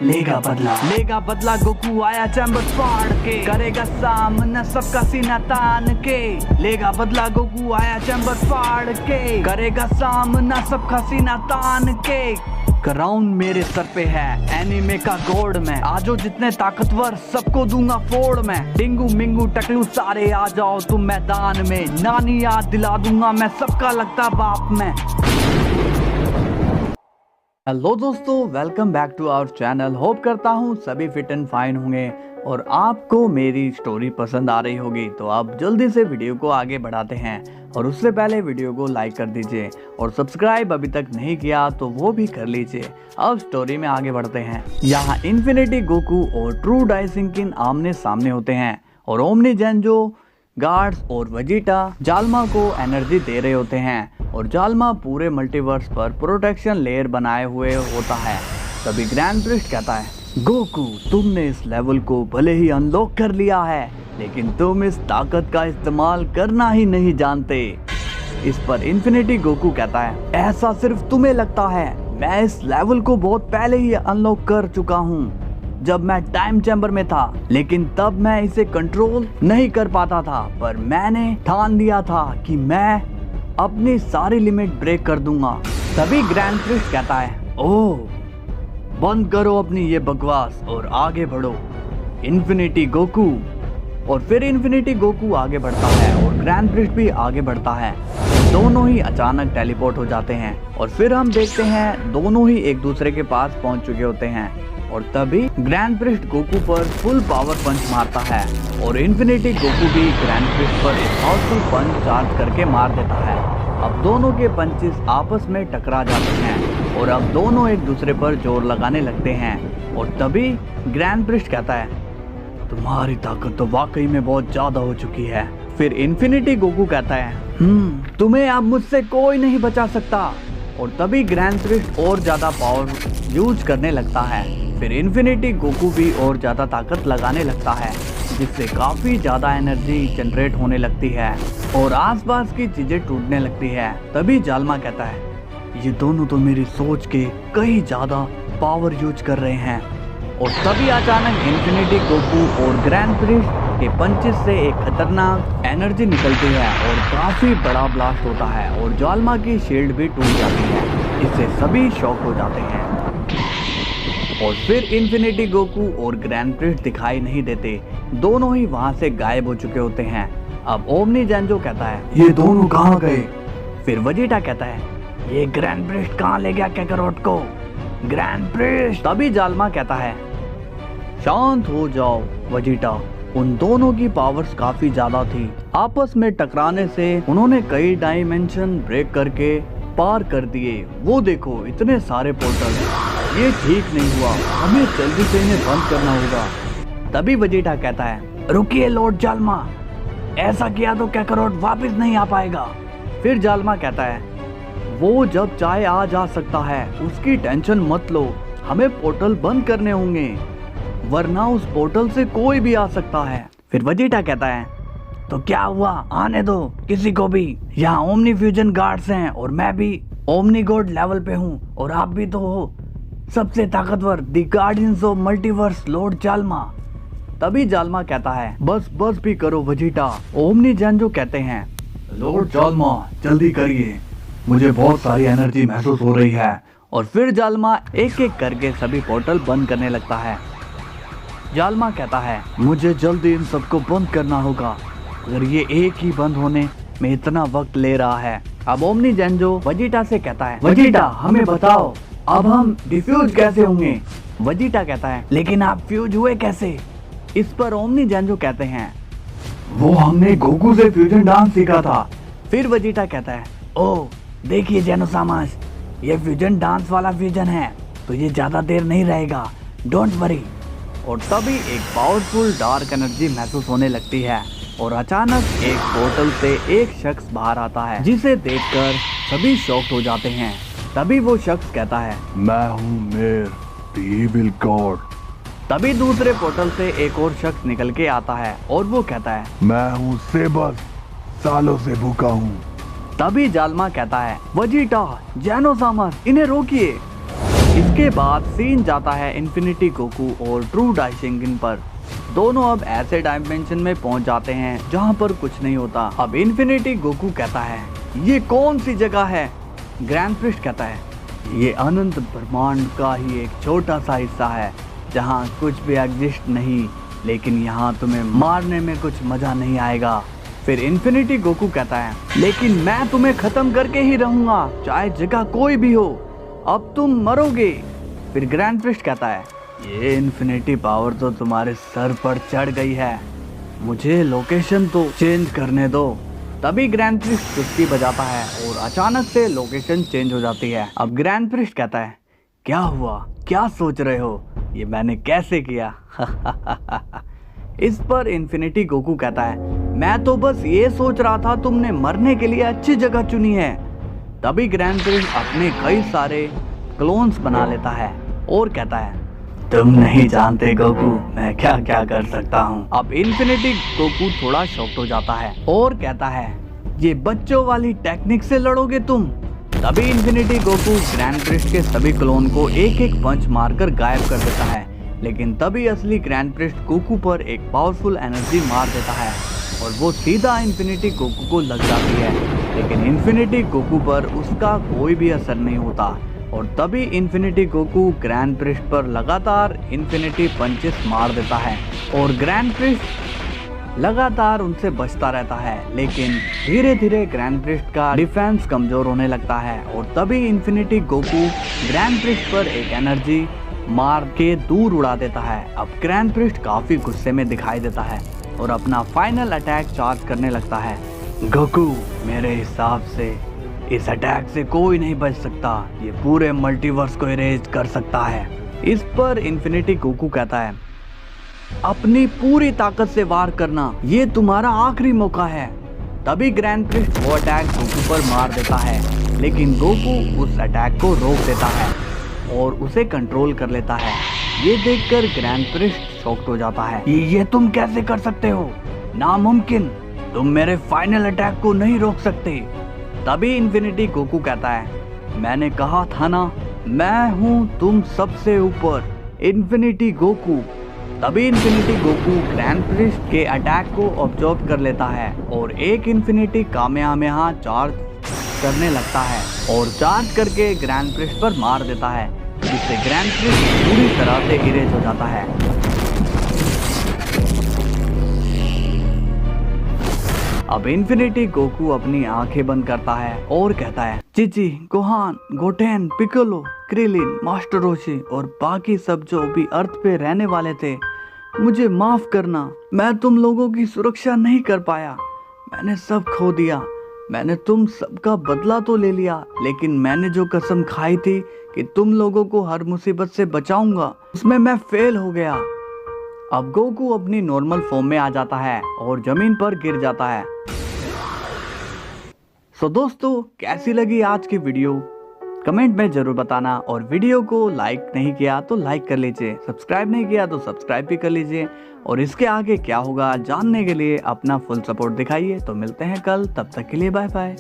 लेगा बदला गोकू आया चैम्बर फाड़ के, करेगा सामना सबका सीना तान के। लेगा बदला गोकू आया चैम्बर फाड़ के, करेगा सामना सबका सीना तान के। क्राउन मेरे सर पे है एनीमे का गॉड मैं, आजो जितने ताकतवर सबको दूंगा फोड़ मैं। डिंगू मिंगू टकलू सारे आ जाओ तुम मैदान में, नानी याद दिला दूंगा मैं सबका लगता बाप मैं। हेलो दोस्तों, welcome back to our channel. Hope करता हूँ सभी फिट एंड फाइन होंगे और आपको मेरी स्टोरी पसंद आ रही होगी। तो आप जल्दी से वीडियो को आगे बढ़ाते हैं और उससे पहले वीडियो को लाइक कर दीजिए और सब्सक्राइब अभी तक नहीं किया तो वो भी कर लीजिए। अब स्टोरी में आगे बढ़ते हैं। यहाँ इन्फिनिटी गोकू और ट्रू डाइसिंकिन आमने सामने होते हैं और ओमनी जेंजो गार्ड्स और वेजिटा जाल्मा को एनर्जी दे रहे होते हैं और जाल्मा पूरे मल्टीवर्स पर प्रोटेक्शन लेयर बनाए हुए होता है। तभी ग्रैंड प्रिस्ट कहता है, गोकू तुमने इस लेवल को भले ही अनलॉक कर लिया है लेकिन तुम इस ताकत का इस्तेमाल करना ही नहीं जानते। इस पर इन्फिनिटी गोकू कहता है, ऐसा सिर्फ तुम्हें लगता है, मैं इस लेवल को बहुत पहले ही अनलॉक कर चुका हूँ जब मैं टाइम चैम्बर में था, लेकिन तब मैं इसे कंट्रोल नहीं कर पाता था। पर मैंने ठान लिया था कि मैं अपनी सारी लिमिट ब्रेक कर दूंगा। तभी ग्रैंड प्रिस्ट कहता है, ओह बंद करो अपनी ये बकवास और आगे बढ़ो इन्फिनिटी गोकू। और फिर इन्फिनिटी गोकू आगे बढ़ता है और ग्रैंड प्रिस्ट भी आगे बढ़ता है। दोनों ही अचानक टेलीपोर्ट हो जाते हैं और फिर हम देखते हैं दोनों ही एक दूसरे के पास पहुंच चुके होते हैं। और तभी ग्रैंड प्रिस्ट गोकू पर फुल पावर पंच मारता है और इन्फिनिटी गोकू भी ग्रैंड प्रिस्ट पर एक पावरफुल पंच चार्ज करके मार देता है। अब दोनों के पंचेस आपस में टकरा जाते हैं और अब दोनों एक दूसरे पर जोर लगाने लगते हैं। और तभी ग्रैंड प्रिस्ट कहता है, तुम्हारी ताकत तो वाकई में बहुत ज्यादा हो चुकी है। फिर इन्फिनिटी गोकू कहता है, तुम्हें अब मुझसे कोई नहीं बचा सकता। और तभी ग्रैंड प्रिस्ट और ज्यादा पावर यूज करने लगता है। फिर इन्फिनिटी गोकू भी और ज्यादा ताकत लगाने लगता है जिससे काफी ज्यादा एनर्जी जनरेट होने लगती है और आसपास की चीजें टूटने लगती है। तभी जाल्मा कहता है, ये दोनों तो मेरी सोच के कहीं ज्यादा पावर यूज कर रहे हैं। और तभी अचानक इन्फिनिटी गोकू और ग्रैंड प्रिस्ट के पंचेस से एक खतरनाक एनर्जी निकलती है और काफी बड़ा ब्लास्ट होता है और जाल्मा की शील्ड भी टूट जाती है। इससे सभी शॉक हो जाते हैं और फिर इन्फिनिटी गोकू और ग्रैंड प्रिस्ट दिखाई नहीं देते, दोनों ही वहां से गायब हो चुके होते हैं। अब ओमनी जेंजो कहता है, ये दोनों कहाँ गए? फिर वेजिटा कहता है, ये ग्रैंड प्रिस्ट कहाँ ले गया कैकरोट को? Grand priest. तभी जाल्मा कहता है, शांत हो जाओ वेजिटा, उन दोनों की पावर्स काफी ज्यादा थी। आपस में टकराने से उन्होंने कई डायमेंशन ब्रेक करके पार कर दिए। वो देखो इतने सारे पोर्टल, ये ठीक नहीं हुआ, हमें जल्दी से इन्हें बंद करना होगा। तभी वेजिटा कहता है, रुकिए लॉर्ड जाल्मा, ऐसा किया तो कैकरोट वापस नहीं आ पाएगा। फिर जाल्मा कहता है, वो जब चाहे आ जा सकता है, उसकी टेंशन मत लो, हमें पोर्टल बंद करने होंगे वरना उस पोर्टल से कोई भी आ सकता है। फिर वेजिटा कहता है, तो क्या हुआ, आने दो किसी को भी, यहाँ ओमनी फ्यूजन गार्ड्स हैं और मैं भी ओमनी गॉड लेवल पे हूँ और आप भी तो हो सबसे ताकतवर, the guardians of multiverse lord Zalama. तभी जाल्मा कहता है, बस भी करो वेजिटा। ओमनी जेंजो कहते हैं, लॉर्ड जाल्मा जल्दी करिए, मुझे बहुत सारी एनर्जी महसूस हो रही है। और फिर जाल्मा एक एक करके सभी पोर्टल बंद करने लगता है। जाल्मा कहता है, मुझे जल्दी इन सबको बंद करना होगा, अगर ये एक ही बंद होने में इतना वक्त ले रहा है। अब ओमनी जेंजो वेजिटा से कहता है, वेजिटा हमें बताओ अब हम डिफ्यूज कैसे होंगे? वेजिटा कहता है, लेकिन आप फ्यूज हुए कैसे? इस पर ओमनी जेंजो कहते हैं, वो हमने गोकू से फ्यूजन डांस सीखा था। फिर वेजिटा कहता है, ओह देखिए जेनोसामास, ये फ्यूजन डांस वाला फ्यूजन है तो ये ज्यादा देर नहीं रहेगा, डोंट वरी। और तभी एक पावरफुल डार्क एनर्जी महसूस होने लगती है और अचानक एक पोर्टल से एक शख्स बाहर आता है जिसे देखकर सभी शॉक्ड हो जाते हैं। तभी वो शख्स कहता है, मैं हूँ मेर, द इविल गॉड। तभी दूसरे पोर्टल से एक और शख्स निकल के आता है और वो कहता है, मैं हूँ सेबस, सालों से भूखा हूँ। तभी जाल्मा कहता है, वेजिटा जेनोसामास इन्हें रोकिए। इसके बाद सीन जाता है इन्फिनिटी गोकू और ट्रू डाइशिंगन पर। दोनों अब ऐसे डायमेंशन में पहुंच जाते हैं जहां पर कुछ नहीं होता। अब इन्फिनिटी गोकू कहता है ये कौन सी जगह है? ग्रैंड प्रिस्ट कहता है ये अनंत ब्रह्मांड का ही एक छोटा सा हिस्सा है जहां कुछ भी एग्जिस्ट नहीं, लेकिन यहाँ तुम्हें मारने में कुछ मजा नहीं आएगा। फिर इन्फिनिटी गोकू कहता है लेकिन मैं तुम्हें खत्म करके ही रहूंगा, चाहे जगह कोई भी हो, अब तुम मरोगे। फिर ग्रैंड प्रिस्ट कहता है ये इन्फिनिटी पावर तो तुम्हारे सर पर चढ़ गई है, मुझे लोकेशन तो चेंज करने दो। तभी ग्रैंड प्रिस्ट चुटकी बजाता है और अचानक से लोकेशन चेंज हो जाती है। अब ग्रैंड प्रिस्ट कहता है क्या हुआ, क्या सोच रहे हो, ये मैंने कैसे किया? इस पर इन्फिनिटी गोकू कहता है मैं तो बस ये सोच रहा था तुमने मरने के लिए अच्छी जगह चुनी है। तभी ग्रैंड प्रिस्ट अपने कई सारे क्लोन्स बना लेता है और कहता है तुम नहीं जानते गोकू मैं क्या क्या कर सकता हूँ। अब इन्फिनिटी गोकू थोड़ा शॉक्ड हो जाता है और कहता है ये बच्चों वाली टेक्निक से लड़ोगे तुम? तभी इन्फिनिटी गोकू ग्रैंड प्रिस्ट के सभी क्लोन को एक एक पंच मारकर गायब कर देता है, लेकिन तभी असली ग्रैंड प्रिस्ट गोकू पर एक पावरफुल एनर्जी मार देता है और वो सीधा इन्फिनिटी गोकू को लग जाती है, लेकिन इन्फिनिटी गोकू पर उसका कोई भी असर नहीं होता। और तभी इन्फिनिटी गोकू ग्रैंड प्रिस्ट पर लगातार इन्फिनिटी पंचेस मार देता है और ग्रैंड प्रिस्ट लगातार उनसे बचता रहता है, लेकिन धीरे धीरे ग्रैंड प्रिस्ट का डिफेंस कमजोर होने लगता है। और तभी इन्फिनिटी गोकू ग्रैंड प्रिस्ट पर एक एनर्जी मार के दूर उड़ा देता है। अब ग्रैंड प्रिस्ट काफी गुस्से में दिखाई देता है और अपना फाइनल अटैक चार्ज करने लगता है। गोकू मेरे हिसाब से इस अटैक से कोई नहीं बच सकता, ये पूरे मल्टीवर्स को इरेज कर सकता है। इस पर इन्फिनिटी गोकू कहता है अपनी पूरी ताकत से वार करना, ये तुम्हारा आखिरी मौका है। तभी ग्रैंड प्रिस्ट वो अटैक गोकू पर मार देता है, लेकिन गोकू उस अटैक को रोक देता है और उसे कंट्रोल कर लेता है। ये देखकर ग्रैंड प्रिस्ट शॉक्ड हो जाता है ये तुम कैसे कर सकते हो, नामुमकिन, तुम मेरे फाइनल अटैक को नहीं रोक सकते। तभी इन्फिनिटी गोकू कहता है मैंने कहा था ना, मैं हूँ तुम सबसे ऊपर, इन्फिनिटी गोकू। तभी इन्फिनिटी गोकू ग्रैंड प्रिस्ट के अटैक को ऑब्जर्व कर लेता है और एक इन्फिनिटी कामेहामेहा चार्ज करने लगता है और चार्ज करके ग्रैंड प्रिस्ट पर मार देता है, जिससे ग्रैंड प्रिस्ट पूरी तरह से इरेज हो जाता है। अब इन्फिनिटी गोकू अपनी आंखें बंद करता है और कहता है Chichi, Gohan, Goten, Piccolo, Krillin, Master Roshi और बाकी सब जो भी अर्थ पे रहने वाले थे, मुझे माफ करना, मैं तुम लोगों की सुरक्षा नहीं कर पाया, मैंने सब खो दिया, मैंने तुम सबका बदला तो ले लिया, लेकिन मैंने जो कसम खाई थी कि तुम लोगों को हर मुसीबत से बचाऊंगा, उसमें मैं फेल हो गया। अब गोकू अपनी नॉर्मल फॉर्म में आ जाता है और जमीन पर गिर जाता है। सो दोस्तों कैसी लगी आज की वीडियो कमेंट में जरूर बताना, और वीडियो को लाइक नहीं किया तो लाइक कर लीजिए, सब्सक्राइब नहीं किया तो सब्सक्राइब भी कर लीजिए, और इसके आगे क्या होगा जानने के लिए अपना फुल सपोर्ट दिखाइए। तो मिलते हैं कल, तब तक के लिए बाय बाय।